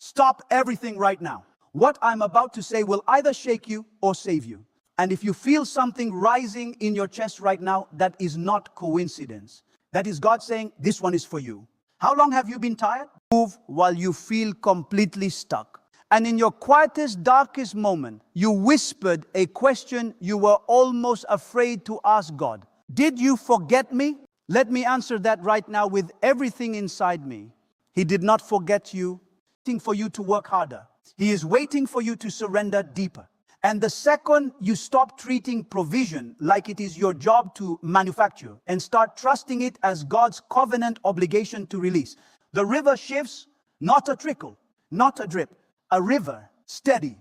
Stop everything right now. What I'm about to say will either shake you or save you. And if you feel something rising in your chest right now, that is not coincidence. That is God saying, this one is for you. How long have you been tired? Move while you feel completely stuck. And in your quietest, darkest moment, you whispered a question you were almost afraid to ask God. Did you forget me? Let me answer that right now with everything inside me. He did not forget you. Waiting for you to work harder. He is waiting for you to surrender deeper. And the second you stop treating provision like it is your job to manufacture and start trusting it as God's covenant obligation to release, the river shifts, not a trickle, not a drip, a river, steady,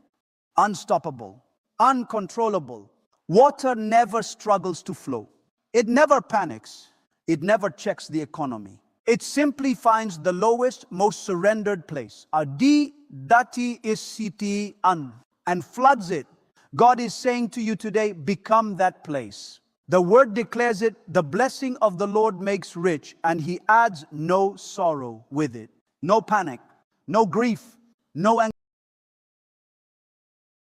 unstoppable, uncontrollable. Water never struggles to flow. It never panics. It never checks the economy. It simply finds the lowest, most surrendered place, Adi Dati Isiti An, and floods it. God is saying to you today, become that place. The word declares it, the blessing of the Lord makes rich, and he adds no sorrow with it. No panic, no grief, no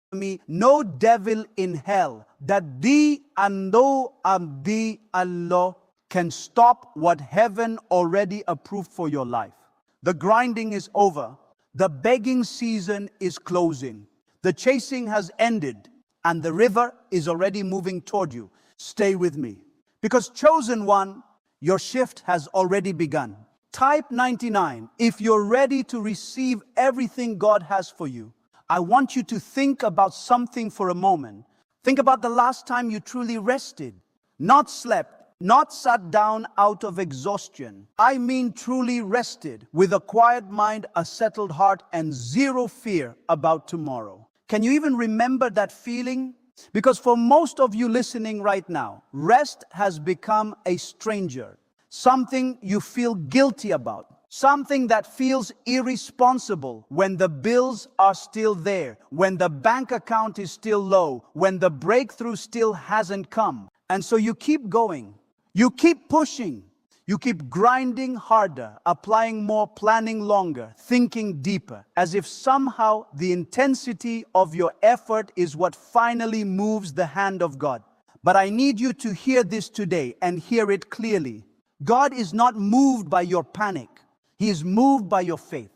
anxiety, no devil in hell that thee and no abdi Allah can stop what heaven already approved for your life. The grinding is over. The begging season is closing. The chasing has ended, and the river is already moving toward you. Stay with me. Because chosen one, your shift has already begun. Type 99 if you're ready to receive everything God has for you. I want you to think about something for a moment. Think about the last time you truly rested, not slept, not sat down out of exhaustion. I mean truly rested with a quiet mind, a settled heart, and zero fear about tomorrow. Can you even remember that feeling? Because for most of you listening right now, rest has become a stranger, something you feel guilty about, something that feels irresponsible when the bills are still there, when the bank account is still low, when the breakthrough still hasn't come. And so you keep going. You keep pushing, you keep grinding harder, applying more, planning longer, thinking deeper, as if somehow the intensity of your effort is what finally moves the hand of God. But I need you to hear this today and hear it clearly. God is not moved by your panic. He is moved by your faith.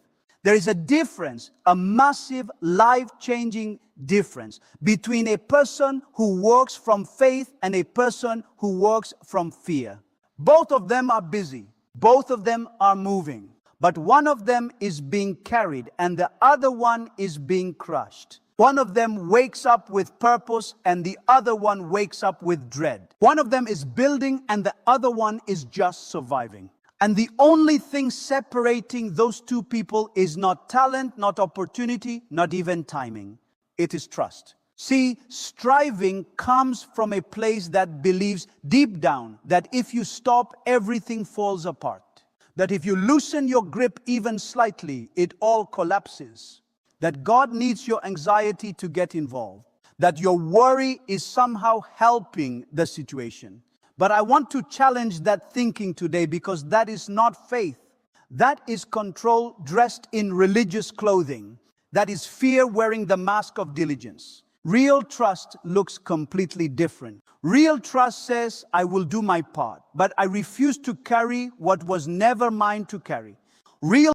There is a difference, a massive, life-changing difference between a person who works from faith and a person who works from fear. Both of them are busy. Both of them are moving. But one of them is being carried and the other one is being crushed. One of them wakes up with purpose and the other one wakes up with dread. One of them is building and the other one is just surviving. And the only thing separating those two people is not talent, not opportunity, not even timing. It is trust. See, striving comes from a place that believes deep down that if you stop, everything falls apart. That if you loosen your grip even slightly, it all collapses. That God needs your anxiety to get involved. That your worry is somehow helping the situation. But I want to challenge that thinking today because that is not faith. That is control dressed in religious clothing. That is fear wearing the mask of diligence. Real trust looks completely different. Real trust says, I will do my part, but I refuse to carry what was never mine to carry. Real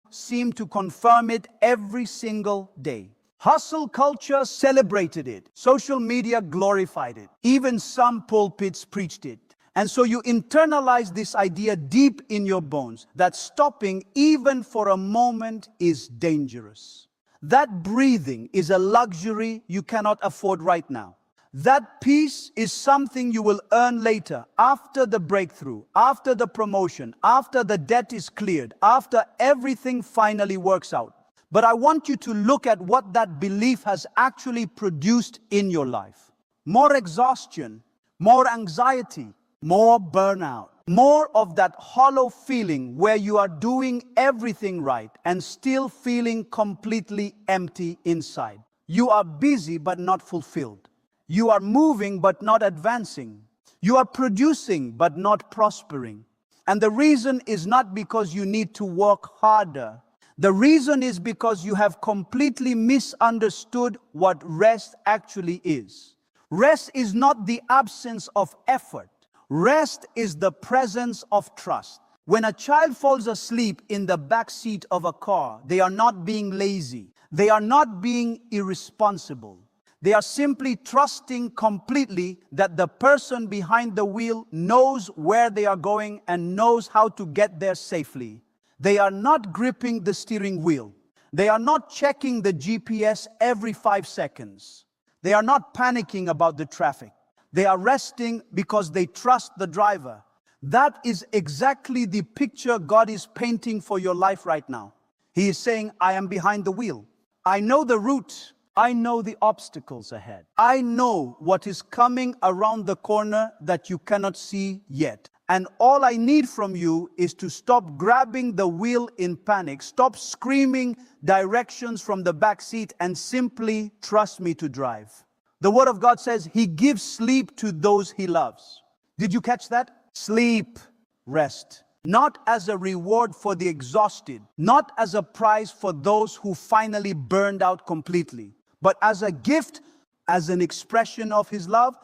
seem to confirm it every single day. Hustle culture celebrated it. Social media glorified it. Even some pulpits preached it. And so you internalize this idea deep in your bones that stopping even for a moment is dangerous. That breathing is a luxury you cannot afford right now. That peace is something you will earn later, after the breakthrough, after the promotion, after the debt is cleared, after everything finally works out. But I want you to look at what that belief has actually produced in your life. More exhaustion, more anxiety, more burnout, more of that hollow feeling where you are doing everything right and still feeling completely empty inside. You are busy but not fulfilled. You are moving but not advancing. You are producing but not prospering. And the reason is not because you need to work harder. The reason is because you have completely misunderstood what rest actually is. Rest is not the absence of effort. Rest is the presence of trust. When a child falls asleep in the back seat of a car, they are not being lazy. They are not being irresponsible. They are simply trusting completely that the person behind the wheel knows where they are going and knows how to get there safely. They are not gripping the steering wheel. They are not checking the GPS every 5 seconds. They are not panicking about the traffic. They are resting because they trust the driver. That is exactly the picture God is painting for your life right now. He is saying, I am behind the wheel. I know the route. I know the obstacles ahead. I know what is coming around the corner that you cannot see yet. And all I need from you is to stop grabbing the wheel in panic, stop screaming directions from the back seat, and simply trust me to drive. The Word of God says He gives sleep to those He loves. Did you catch that? Sleep, rest. Not as a reward for the exhausted, not as a prize for those who finally burned out completely, but as a gift, as an expression of His love.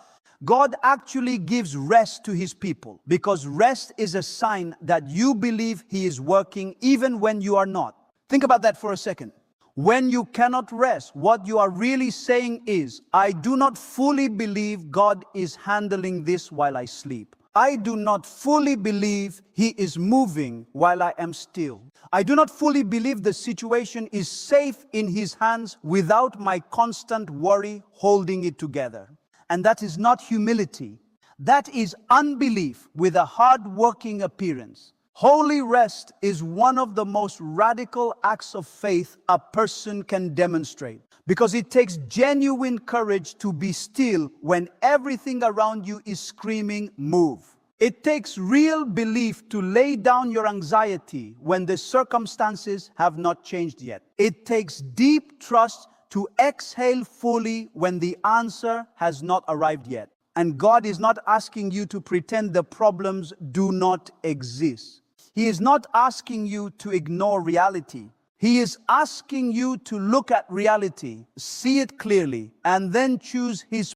God actually gives rest to His people, because rest is a sign that you believe He is working even when you are not. Think about that for a second. When you cannot rest, what you are really saying is, I do not fully believe God is handling this while I sleep. I do not fully believe He is moving while I am still. I do not fully believe the situation is safe in His hands without my constant worry holding it together. And that is not humility. That is unbelief with a hard-working appearance. Holy rest is one of the most radical acts of faith a person can demonstrate, because it takes genuine courage to be still when everything around you is screaming, move. It takes real belief to lay down your anxiety when the circumstances have not changed yet. It takes deep trust to exhale fully when the answer has not arrived yet. And God is not asking you to pretend the problems do not exist. He is not asking you to ignore reality. He is asking you to look at reality, see it clearly, and then choose His